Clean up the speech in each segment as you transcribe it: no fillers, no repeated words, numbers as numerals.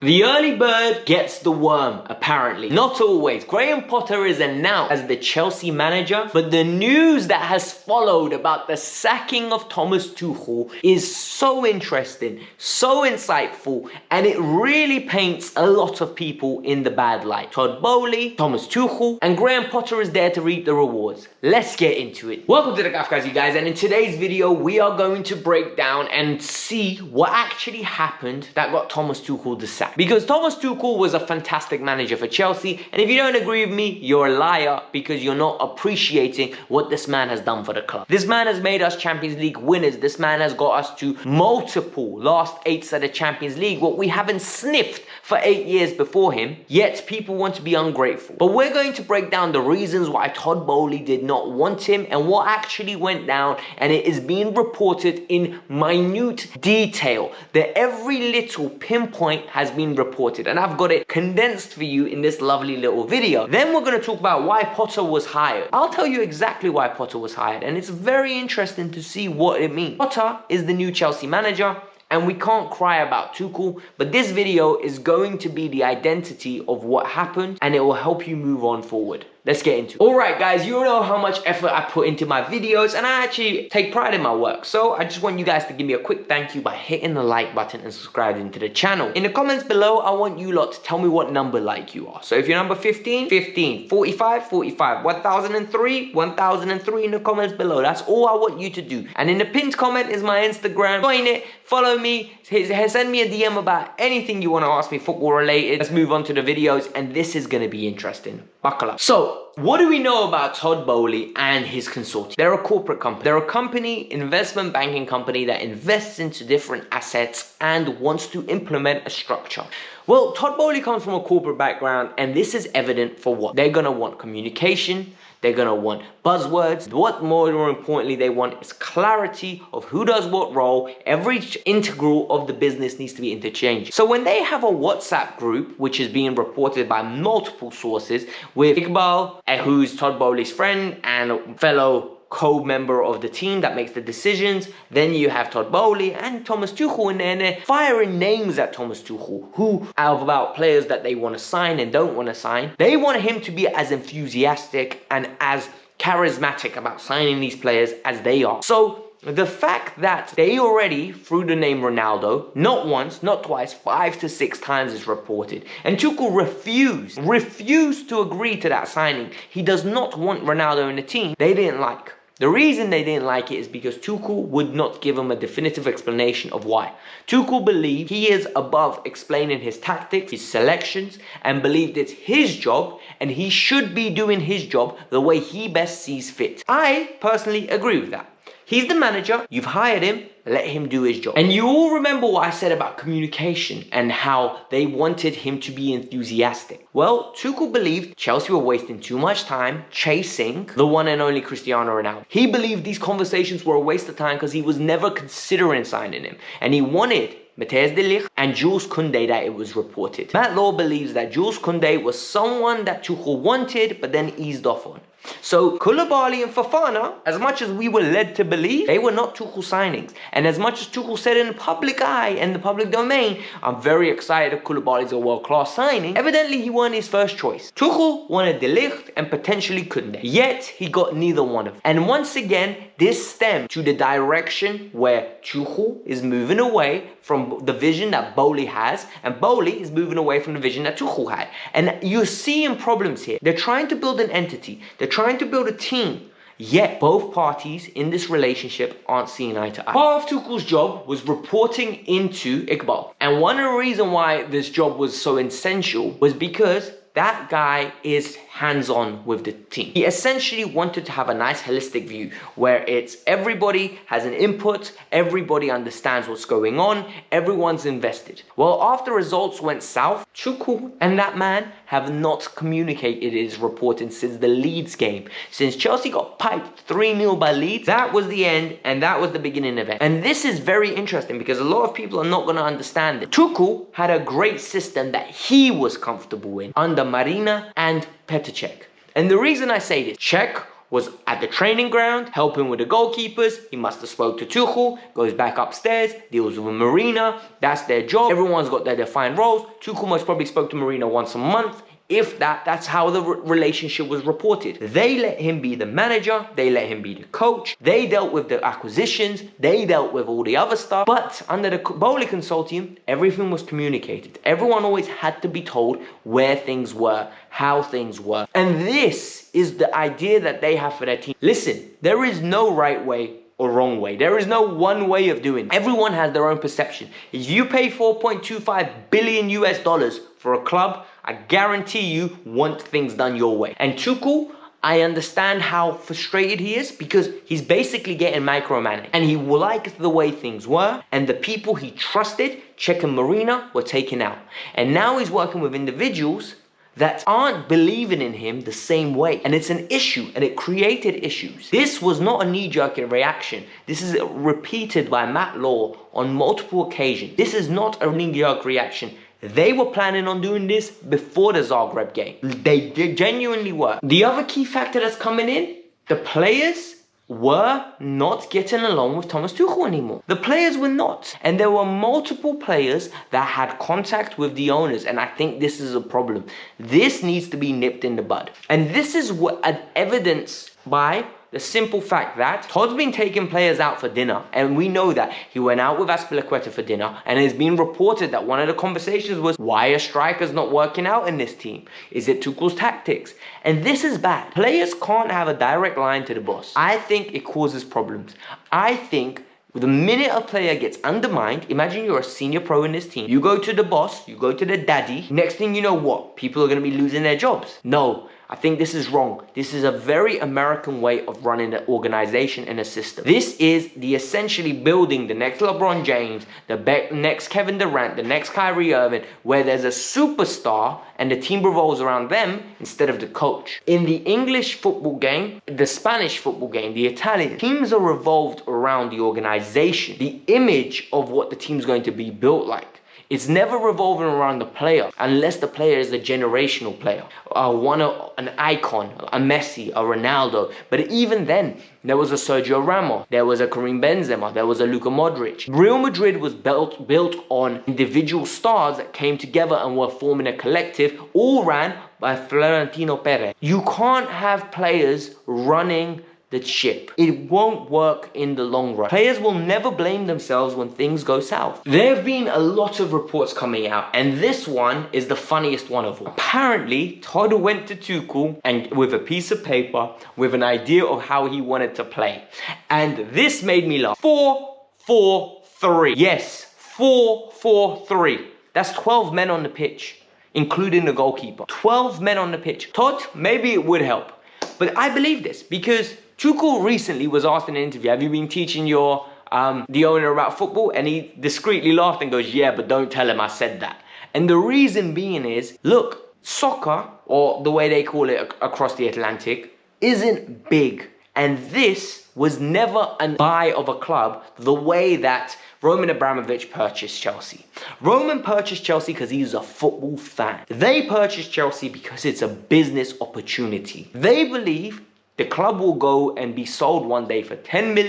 The early bird gets the worm, apparently. Not always. Graham Potter is announced as the Chelsea manager, but the news that has followed about the sacking of Thomas Tuchel is so interesting, so insightful, and it really paints a lot of people in the bad light. Todd Boehly, Thomas Tuchel, and Graham Potter is there to reap the rewards. Let's get into it. Welcome to the Kavkas View, guys, and in today's video, we are going to break down and see what actually happened that got Thomas Tuchel the sack. Because Thomas Tuchel was a fantastic manager for Chelsea, and if you don't agree with me, you're a liar because you're not appreciating what this man has done for the club. This man has made us Champions League winners. This man has got us to multiple last eights at the Champions League, what we haven't sniffed for 8 years before him, yet people want to be ungrateful. But we're going to break down the reasons why Todd Boehly did not want him and what actually went down, and it is being reported in minute detail that every little pinpoint has been reported, and I've got it condensed for you in this lovely little video. Then we're going to talk about why Potter was hired. I'll tell you exactly why Potter was hired, and it's very interesting to see what it means. Potter is the new Chelsea manager, and we can't cry about Tuchel, but this video is going to be the identity of what happened, and it will help you move on forward. Let's get into it. Alright guys, you know how much effort I put into my videos, and I actually take pride in my work. So I just want you guys to give me a quick thank you by hitting the like button and subscribing to the channel. In the comments below, I want you lot to tell me what number like you are. So if you're number 15, 15, 45, 45, 1003, 1003 in the comments below. That's all I want you to do. And in the pinned comment is my Instagram. Join it, follow me, send me a DM about anything you want to ask me football related. Let's move on to the videos, and this is going to be interesting. Buckle up. So, what do we know about Todd Boehly and his consortium? They're a corporate company. They're a company, investment banking company that invests into different assets and wants to implement a structure. Well, Todd Boehly comes from a corporate background, and this is evident for what? They're going to want communication. They're going to want buzzwords. What more importantly they want is clarity of who does what role. Every integral of the business needs to be interchanged. So when they have a WhatsApp group, which is being reported by multiple sources, with Iqbal, who's Todd Boehly's friend and fellow co-member of the team that makes the decisions, then you have Todd Boehly and Thomas Tuchel in there, and they're firing names at Thomas Tuchel, who about players that they want to sign and don't want to sign. They want him to be as enthusiastic and as charismatic about signing these players as they are. So the fact that they already threw the name Ronaldo, not once, not twice, 5 to 6 times is reported. And Tuchel refused to agree to that signing. He does not want Ronaldo in the team. They didn't like. The reason they didn't like it is because Tuchel would not give him a definitive explanation of why. Tuchel believed he is above explaining his tactics, his selections, and believed it's his job and he should be doing his job the way he best sees fit. I personally agree with that. He's the manager, you've hired him, let him do his job. And you all remember what I said about communication and how they wanted him to be enthusiastic. Well, Tuchel believed Chelsea were wasting too much time chasing the one and only Cristiano Ronaldo. He believed these conversations were a waste of time because he was never considering signing him. And he wanted Matthijs de Ligt and Jules Koundé that it was reported. Matt Law believes that Jules Koundé was someone that Tuchel wanted but then eased off on. So Koulibaly and Fofana, as much as we were led to believe, they were not Tuchel signings. And as much as Tuchel said in the public eye and the public domain, I'm very excited that Koulibaly is a world-class signing, evidently he wasn't his first choice. Tuchel wanted De Ligt and potentially Koundé, yet he got neither one of them. And once again, this stemmed to the direction where Tuchel is moving away from the vision that Boehly has, and Boehly is moving away from the vision that Tuchel had. And you're seeing problems here. They're trying to build an entity. They're trying to build a team. Yet both parties in this relationship aren't seeing eye to eye. Part of Tuchel's job was reporting into Iqbal. And one of the reasons why this job was so essential was because that guy is hands-on with the team. He essentially wanted to have a nice holistic view where it's everybody has an input, everybody understands what's going on, everyone's invested. Well, after results went south, Tuchel and that man have not communicated, it is reported, since the Leeds game. Since Chelsea got piped 3-0 by Leeds, that was the end and that was the beginning of it. And this is very interesting because a lot of people are not going to understand it. Tuchel had a great system that he was comfortable in under Marina and Petr Cech. And the reason I say this, Cech was at the training ground, helping with the goalkeepers. He must have spoke to Tuchel, goes back upstairs, deals with Marina. That's their job. Everyone's got their defined roles. Tuchel most probably spoke to Marina once a month. If that's how the relationship was reported. They let him be the manager, they let him be the coach, they dealt with the acquisitions, they dealt with all the other stuff, but under the Bowley consortium, everything was communicated. Everyone always had to be told where things were, how things were. And this is the idea that they have for their team. Listen, there is no right way or wrong way. There is no one way of doing it. Everyone has their own perception. If you pay 4.25 billion US dollars for a club, I guarantee you want things done your way. And Tuchel, I understand how frustrated he is because he's basically getting micromanaged. And he liked the way things were, and the people he trusted, Cech and Marina, were taken out. And now he's working with individuals that aren't believing in him the same way. And it's an issue, and it created issues. This was not a knee-jerk reaction. This is repeated by Matt Law on multiple occasions. This is not a knee-jerk reaction. They were planning on doing this before the Zagreb game. They genuinely were. The other key factor that's coming in, the players were not getting along with Thomas Tuchel anymore. The players were not. And there were multiple players that had contact with the owners. And I think this is a problem. This needs to be nipped in the bud. And this is what evidenced by the simple fact that Todd's been taking players out for dinner, and we know that he went out with Azpilicueta for dinner, and it's been reported that one of the conversations was, why are strikers not working out in this team? Is it Tuchel's tactics? And this is bad. Players can't have a direct line to the boss. I think it causes problems. I think the minute a player gets undermined, imagine you're a senior pro in this team, you go to the boss, you go to the daddy, next thing you know what? People are going to be losing their jobs. No. I think this is wrong. This is a very American way of running an organization and a system. This is the essentially building the next LeBron James, the next Kevin Durant, the next Kyrie Irving, where there's a superstar and the team revolves around them instead of the coach. In the English football game, the Spanish football game, the Italian, teams are revolved around the organization, the image of what the team's going to be built like. It's never revolving around the player unless the player is a generational player, an icon, a Messi, a Ronaldo. But even then, there was a Sergio Ramos, there was a Karim Benzema, there was a Luka Modric. Real Madrid was built on individual stars that came together and were forming a collective, all ran by Florentino Perez. You can't have players running the ship. It won't work in the long run. Players will never blame themselves when things go south. There have been a lot of reports coming out, and this one is the funniest one of all. Apparently, Todd went to Tuchel and with a piece of paper with an idea of how he wanted to play. And this made me laugh. 4-4-3. Yes, 4-4-3. That's 12 men on the pitch, including the goalkeeper. 12 men on the pitch. Todd, maybe it would help. But I believe this because Tuchel recently was asked in an interview, have you been teaching your the owner about football? And he discreetly laughed and goes, yeah, but don't tell him I said that. And the reason being is, look, soccer, or the way they call it across the Atlantic, isn't big. And this was never a buy of a club the way that Roman Abramovich purchased Chelsea. Roman purchased Chelsea because he's a football fan. They purchased Chelsea because it's a business opportunity. They believe the club will go and be sold one day for 12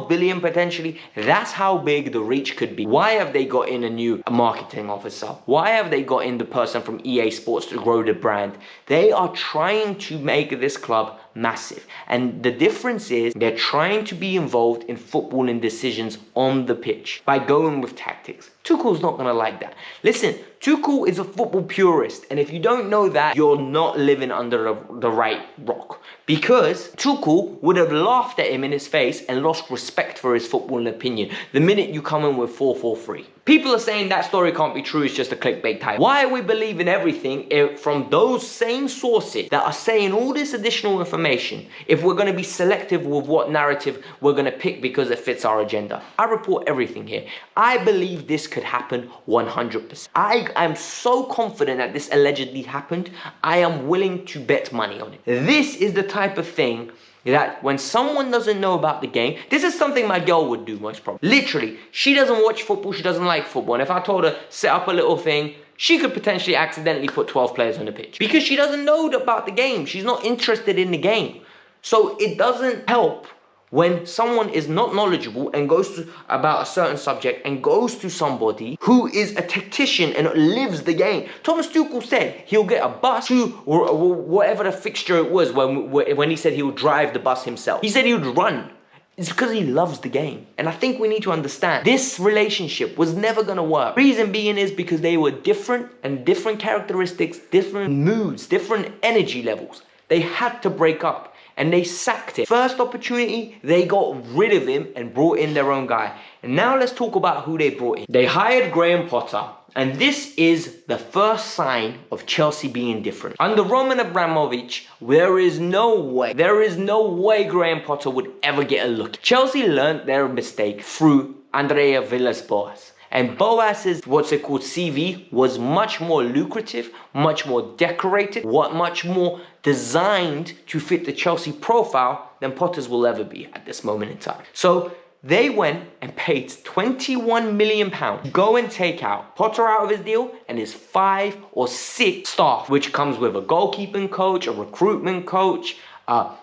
billion potentially. That's how big the reach could be. Why have they got in a new marketing officer? Why have they got in the person from EA Sports to grow the brand? They are trying to make this club massive. And the difference is they're trying to be involved in footballing decisions on the pitch by going with tactics. Tuchel's not going to like that. Listen, Tuchel is a football purist, and if you don't know that, you're not living under the right rock. Because Tuchel would have laughed at him in his face and lost respect for his footballing opinion the minute you come in with 4-4-3. People are saying that story can't be true, it's just a clickbait type. Why are we believing everything from those same sources that are saying all this additional information if we're going to be selective with what narrative we're going to pick because it fits our agenda? I report everything here. I believe this could happen 100%. I'm so confident that this allegedly happened, I am willing to bet money on it. This is the type of thing that when someone doesn't know about the game, this is something my girl would do most probably. Literally, she doesn't watch football, she doesn't like football. And if I told her, set up a little thing, she could potentially accidentally put 12 players on the pitch. Because she doesn't know about the game. She's not interested in the game. So it doesn't help when someone is not knowledgeable and goes to about a certain subject and goes to somebody who is a tactician and lives the game. Thomas Tuchel said he'll get a bus to whatever the fixture it was when he said he would drive the bus himself. He said he would run. It's because he loves the game. And I think we need to understand this relationship was never going to work. Reason being is because they were different and different characteristics, different moods, different energy levels. They had to break up. And they sacked him. First opportunity, they got rid of him and brought in their own guy. And now let's talk about who they brought in. They hired Graham Potter. And this is the first sign of Chelsea being different. Under Roman Abramovich, there is no way Graham Potter would ever get a look. Chelsea learned their mistake through Andrea Villas-Boas. And Boas's, what's it called, CV was much more lucrative, much more decorated, much more designed to fit the Chelsea profile than Potter's will ever be at this moment in time. So they went and paid £21 million to go and take out Potter out of his deal and his 5 or 6 staff, which comes with a goalkeeping coach, a recruitment coach, a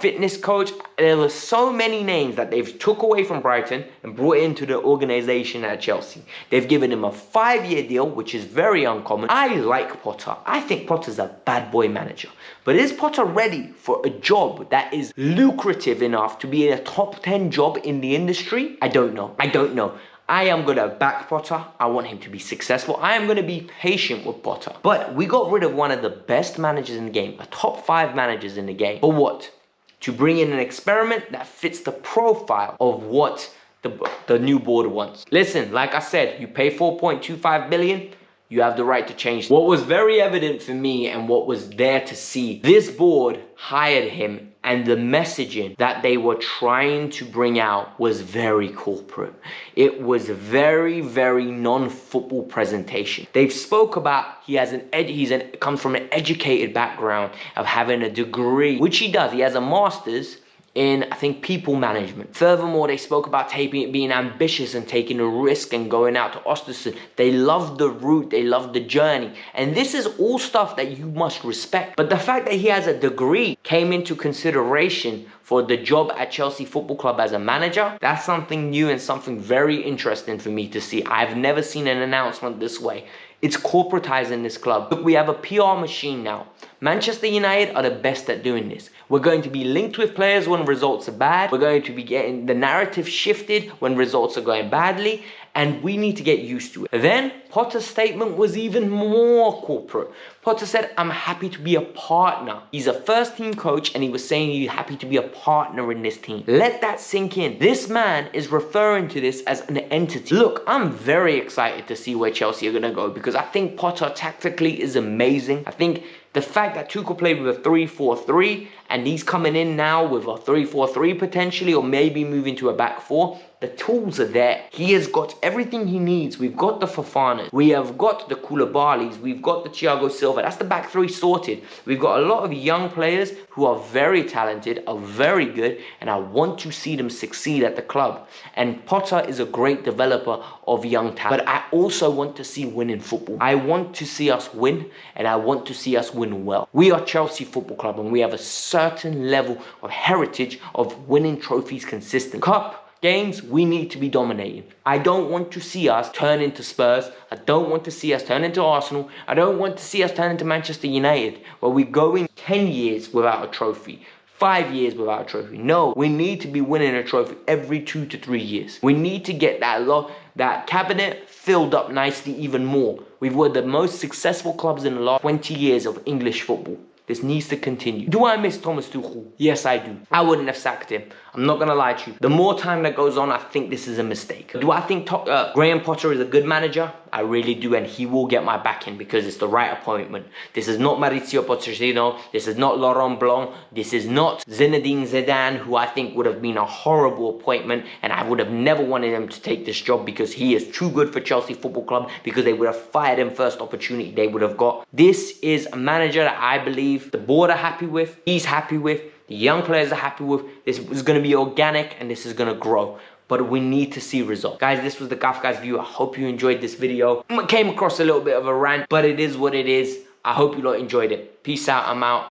fitness coach. There were so many names that they've took away from Brighton and brought into the organization at Chelsea. They've given him a 5-year deal, which is very uncommon. I like Potter. I think Potter's a bad boy manager. But is Potter ready for a job that is lucrative enough to be a top 10 job in the industry? I don't know. I am going to back Potter. I want him to be successful. I am going to be patient with Potter. But we got rid of one of the best managers in the game, a top 5 managers in the game. For what? To bring in an experiment that fits the profile of what the new board wants. Listen, like I said, you pay 4.25 billion, you have the right to change. What was very evident for me and what was there to see, this board hired him and the messaging that they were trying to bring out was very corporate. It was very, very non-football presentation. They've spoke about comes from an educated background of having a degree, which he does. He has a master's in, I think, people management. Furthermore, they spoke about being ambitious and taking a risk and going out to Ostersund. They love the route, they love the journey. And this is all stuff that you must respect. But the fact that he has a degree came into consideration for the job at Chelsea Football Club as a manager. That's something new and something very interesting for me to see. I've never seen an announcement this way. It's corporatizing this club. Look, we have a PR machine now. Manchester United are the best at doing this. We're going to be linked with players when results are bad. We're going to be getting the narrative shifted when results are going badly. And we need to get used to it. Then Potter's statement was even more corporate. Potter said, I'm happy to be a partner. He's a first team coach and he was saying he's happy to be a partner in this team. Let that sink in. This man is referring to this as an entity. Look, I'm very excited to see where Chelsea are going to go because I think Potter tactically is amazing. I think the fact that Tuchel played with a 3-4-3 and he's coming in now with a 3-4-3 potentially, or maybe moving to a back 4, the tools are there. He has got everything he needs. We've got the Fofanas. We have got the Koulibalys. We've got the Thiago Silva. That's the back 3 sorted. We've got a lot of young players who are very talented, are very good, and I want to see them succeed at the club. And Potter is a great developer of young talent. But I also want to see winning football. I want to see us win, and I want to see us win well. We are Chelsea Football Club, and we have a certain level of heritage of winning trophies consistently. Cup games, we need to be dominating. I don't want to see us turn into Spurs. I don't want to see us turn into Arsenal. I don't want to see us turn into Manchester United, where we go in 10 years without a trophy, 5 years without a trophy. No, we need to be winning a trophy every 2 to 3 years. We need to get that cabinet filled up nicely even more. We've were the most successful clubs in the last 20 years of English football. This needs to continue. Do I miss Thomas Tuchel? Yes, I do. I wouldn't have sacked him. I'm not going to lie to you. The more time that goes on, I think this is a mistake. Do I think Graham Potter is a good manager? I really do, and he will get my backing because it's the right appointment. This is not Maurizio Pochettino. This is not Laurent Blanc. This is not Zinedine Zidane, who I think would have been a horrible appointment, and I would have never wanted him to take this job because he is too good for Chelsea Football Club, because they would have fired him first opportunity they would have got. This is a manager that I believe the board are happy with, he's happy with. The young players are happy with. This is going to be organic and this is going to grow. But we need to see results. Guys, this was the Kavkas View. I hope you enjoyed this video. Came across a little bit of a rant, but it is what it is. I hope you lot enjoyed it. Peace out. I'm out.